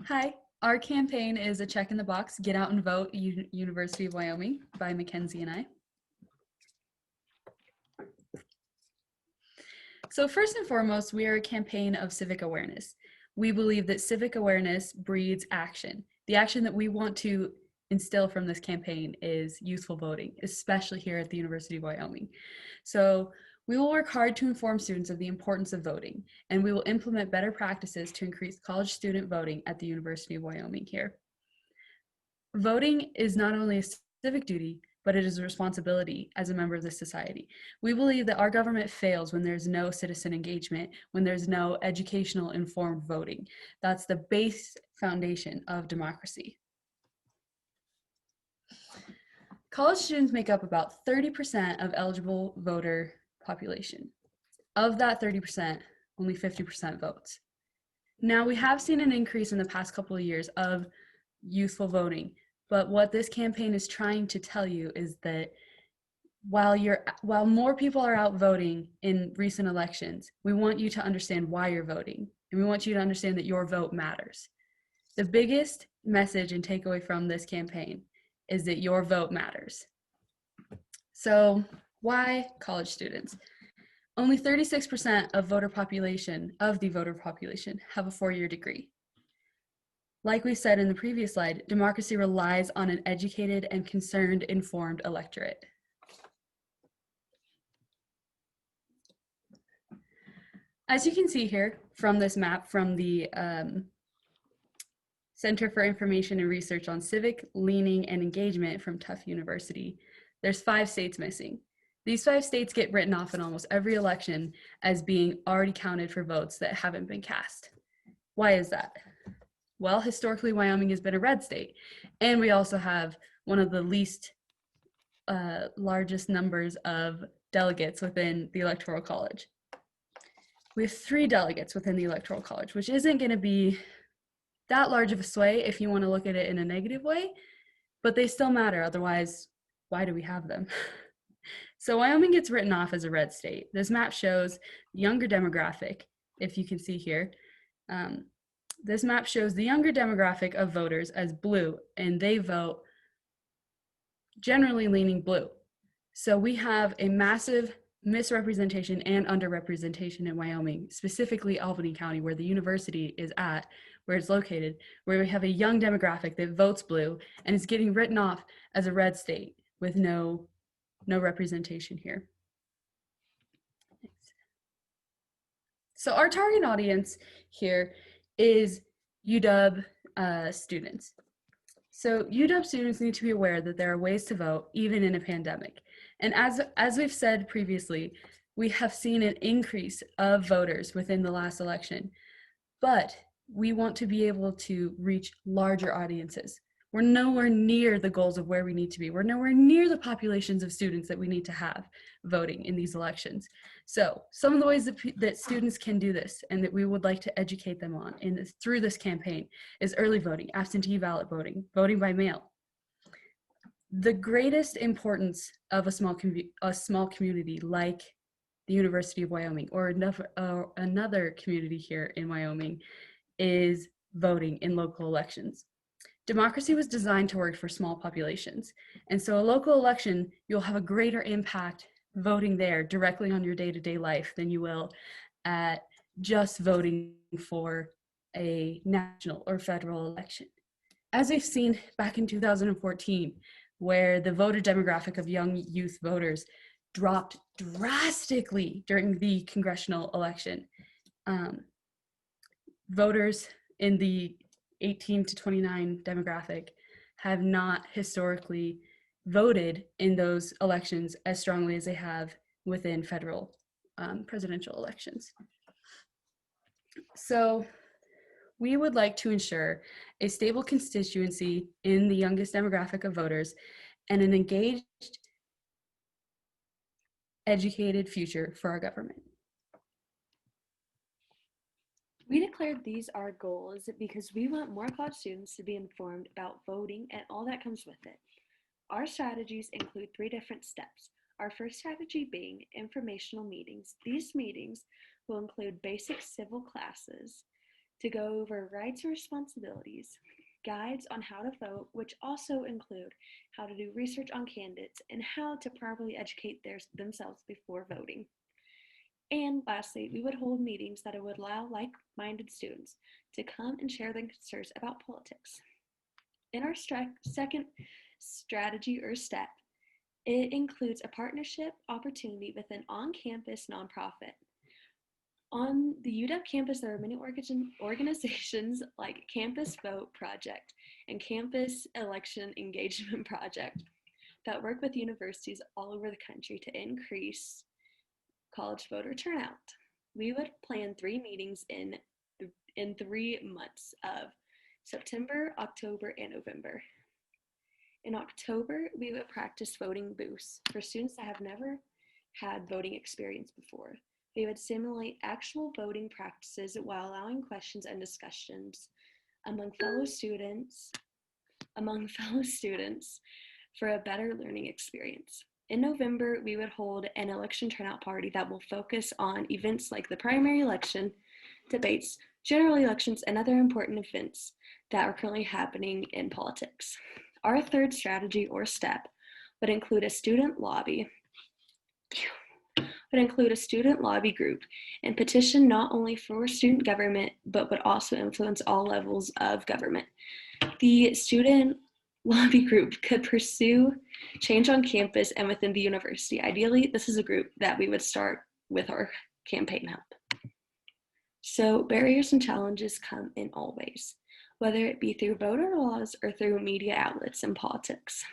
Hi, our campaign is a check in the box, Get Out and Vote, University of Wyoming by Mackenzie and I. So first and foremost, we are a campaign of civic awareness. We believe that civic awareness breeds action. The action that we want to instill from this campaign is youthful voting, especially here at the University of Wyoming. So we will work hard to inform students of the importance of voting, and we will implement better practices to increase college student voting at the University of Wyoming here. Voting is not only a civic duty, but it is a responsibility as a member of this society. We believe that our government fails when there's no citizen engagement, when there's no educational informed voting. That's the base foundation of democracy. College students make up about 30% of eligible voter population. Of that 30%, only 50% votes. Now, we have seen an increase in the past couple of years of youthful voting, but what this campaign is trying to tell you is that while more people are out voting in recent elections, we want you to understand why you're voting, and we want you to understand that your vote matters. The biggest message and takeaway from this campaign is that your vote matters. So why college students? Only 36% of the voter population have a 4-year degree. Like we said in the previous slide, democracy relies on an educated and concerned, informed electorate. As you can see here from this map from the Center for Information and Research on Civic, Leaning, and Engagement from Tufts University, there's 5 states missing. These 5 states get written off in almost every election as being already counted for votes that haven't been cast. Why is that? Well, historically, Wyoming has been a red state, and we also have one of the least largest numbers of delegates within the Electoral College. We have 3 delegates within the Electoral College, which isn't going to be that large of a sway if you want to look at it in a negative way, but they still matter. Otherwise, why do we have them? So Wyoming gets written off as a red state. This map shows younger demographic, if you can see here. This map shows the younger demographic of voters as blue, and they vote generally leaning blue. So we have a massive misrepresentation and underrepresentation in Wyoming, specifically Albany County, where the university is at, where it's located, where we have a young demographic that votes blue and is getting written off as a red state with no representation here. So our target audience here is UW students. So UW students need to be aware that there are ways to vote even in a pandemic. And as we've said previously, we have seen an increase of voters within the last election, but we want to be able to reach larger audiences. We're nowhere near the goals of where we need to be. We're nowhere near the populations of students that we need to have voting in these elections. So some of the ways that students can do this and that we would like to educate them on through this campaign is early voting, absentee ballot voting, voting by mail. The greatest importance of a small community like the University of Wyoming or another community here in Wyoming is voting in local elections. Democracy was designed to work for small populations. And so a local election, you'll have a greater impact voting there directly on your day-to-day life than you will at just voting for a national or federal election. As we've seen back in 2014, where the voter demographic of young youth voters dropped drastically during the congressional election. Voters in the 18 to 29 demographic have not historically voted in those elections as strongly as they have within federal presidential elections. So we would like to ensure a stable constituency in the youngest demographic of voters and an engaged, educated future for our government. We declared these our goals because we want more college students to be informed about voting and all that comes with it. Our strategies include 3 different steps. Our first strategy being informational meetings. These meetings will include basic civil classes to go over rights and responsibilities, guides on how to vote, which also include how to do research on candidates and how to properly educate themselves before voting. And lastly, we would hold meetings that would allow like-minded students to come and share their concerns about politics. In our second strategy or step, it includes a partnership opportunity with an on-campus nonprofit. On the UW campus, there are many organizations like Campus Vote Project and Campus Election Engagement Project that work with universities all over the country to increase college voter turnout. We would plan 3 meetings in 3 months of September, October, and November. In October, we would practice voting booths for students that have never had voting experience before. We would simulate actual voting practices while allowing questions and discussions among fellow students for a better learning experience. In November, we would hold an election turnout party that will focus on events like the primary election, debates, general elections, and other important events that are currently happening in politics. Our third strategy or step would include a student lobby group and petition not only for student government, but would also influence all levels of government. The student lobby group could pursue change on campus and within the university. Ideally, this is a group that we would start with our campaign help. So barriers and challenges come in all ways, whether it be through voter laws or through media outlets and politics.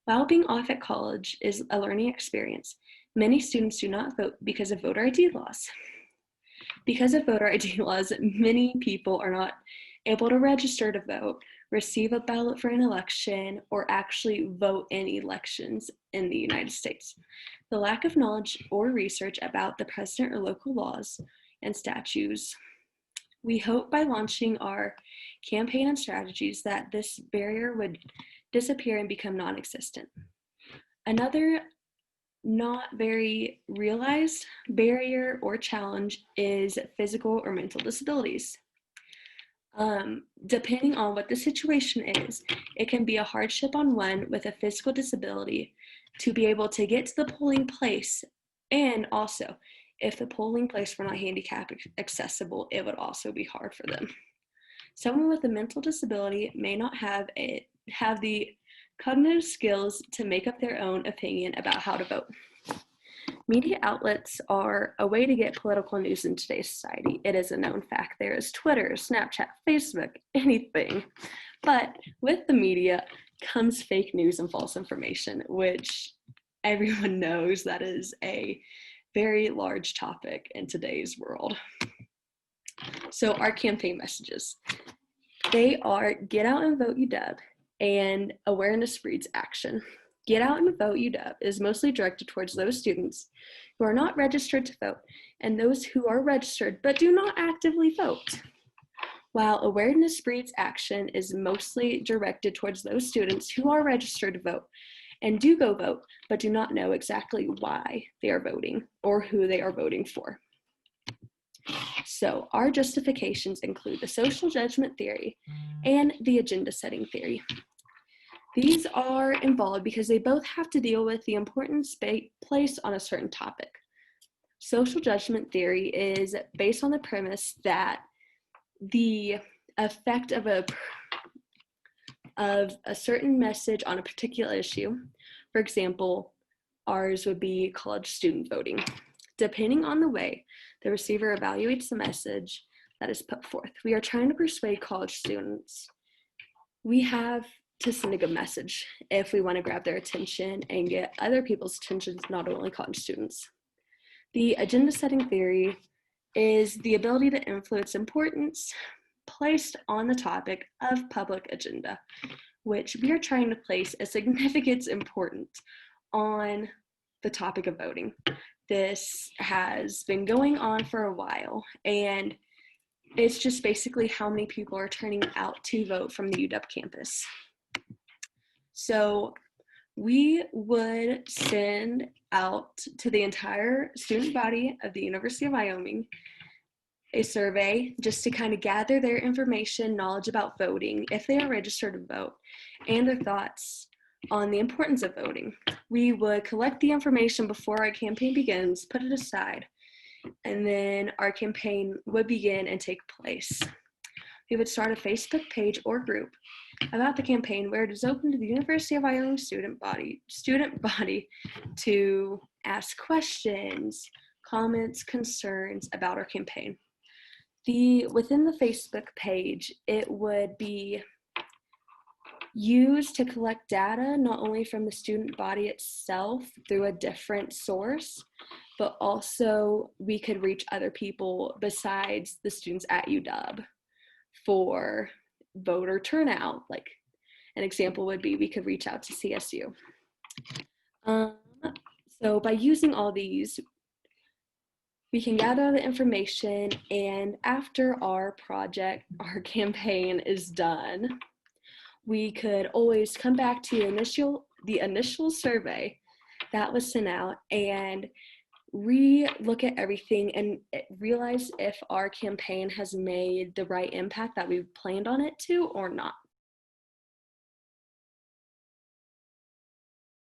While being off at college is a learning experience, many students do not vote because of voter ID laws. Because of voter ID laws, many people are not able to register to vote, receive a ballot for an election, or actually vote in elections in the United States. The lack of knowledge or research about the president or local laws and statutes. We hope by launching our campaign and strategies that this barrier would disappear and become non-existent. Another not very realized barrier or challenge is physical or mental disabilities. Depending on what the situation is, it can be a hardship on one with a physical disability to be able to get to the polling place, and also if the polling place were not handicap accessible, it would also be hard for them. Someone with a mental disability may not have the cognitive skills to make up their own opinion about how to vote. Media outlets are a way to get political news in today's society. It is a known fact. There is Twitter, Snapchat, Facebook, anything. But with the media comes fake news and false information, which everyone knows that is a very large topic in today's world. So our campaign messages, they are get out and vote UW and awareness breeds action. Get out and vote UW is mostly directed towards those students who are not registered to vote and those who are registered but do not actively vote. While awareness breeds action is mostly directed towards those students who are registered to vote and do go vote but do not know exactly why they are voting or who they are voting for. So our justifications include the social judgment theory and the agenda setting theory. These are involved because they both have to deal with the importance placed on a certain topic. Social judgment theory is based on the premise that the effect of a certain message on a particular issue, for example, ours would be college student voting. Depending on the way the receiver evaluates the message that is put forth, we are trying to persuade college students. We have to send a good message if we want to grab their attention and get other people's attention, not only college students. The agenda setting theory is the ability to influence importance placed on the topic of public agenda, which we are trying to place a significant importance on the topic of voting. This has been going on for a while, and it's just basically how many people are turning out to vote from the UW campus. So we would send out to the entire student body of the University of Wyoming a survey just to kind of gather their information, knowledge about voting, if they are registered to vote, and their thoughts on the importance of voting. We would collect the information before our campaign begins, put it aside, and then our campaign would begin and take place. We would start a Facebook page or group about the campaign where it is open to the University of Wyoming student body to ask questions, comments, concerns about our campaign. Within the Facebook page, it would be used to collect data not only from the student body itself through a different source, but also we could reach other people besides the students at UW for voter turnout. Like an example would be we could reach out to CSU. So by using all these, we can gather the information, and after our campaign is done, we could always come back to the initial survey that was sent out and re-look at everything and realize if our campaign has made the right impact that we planned on it to or not.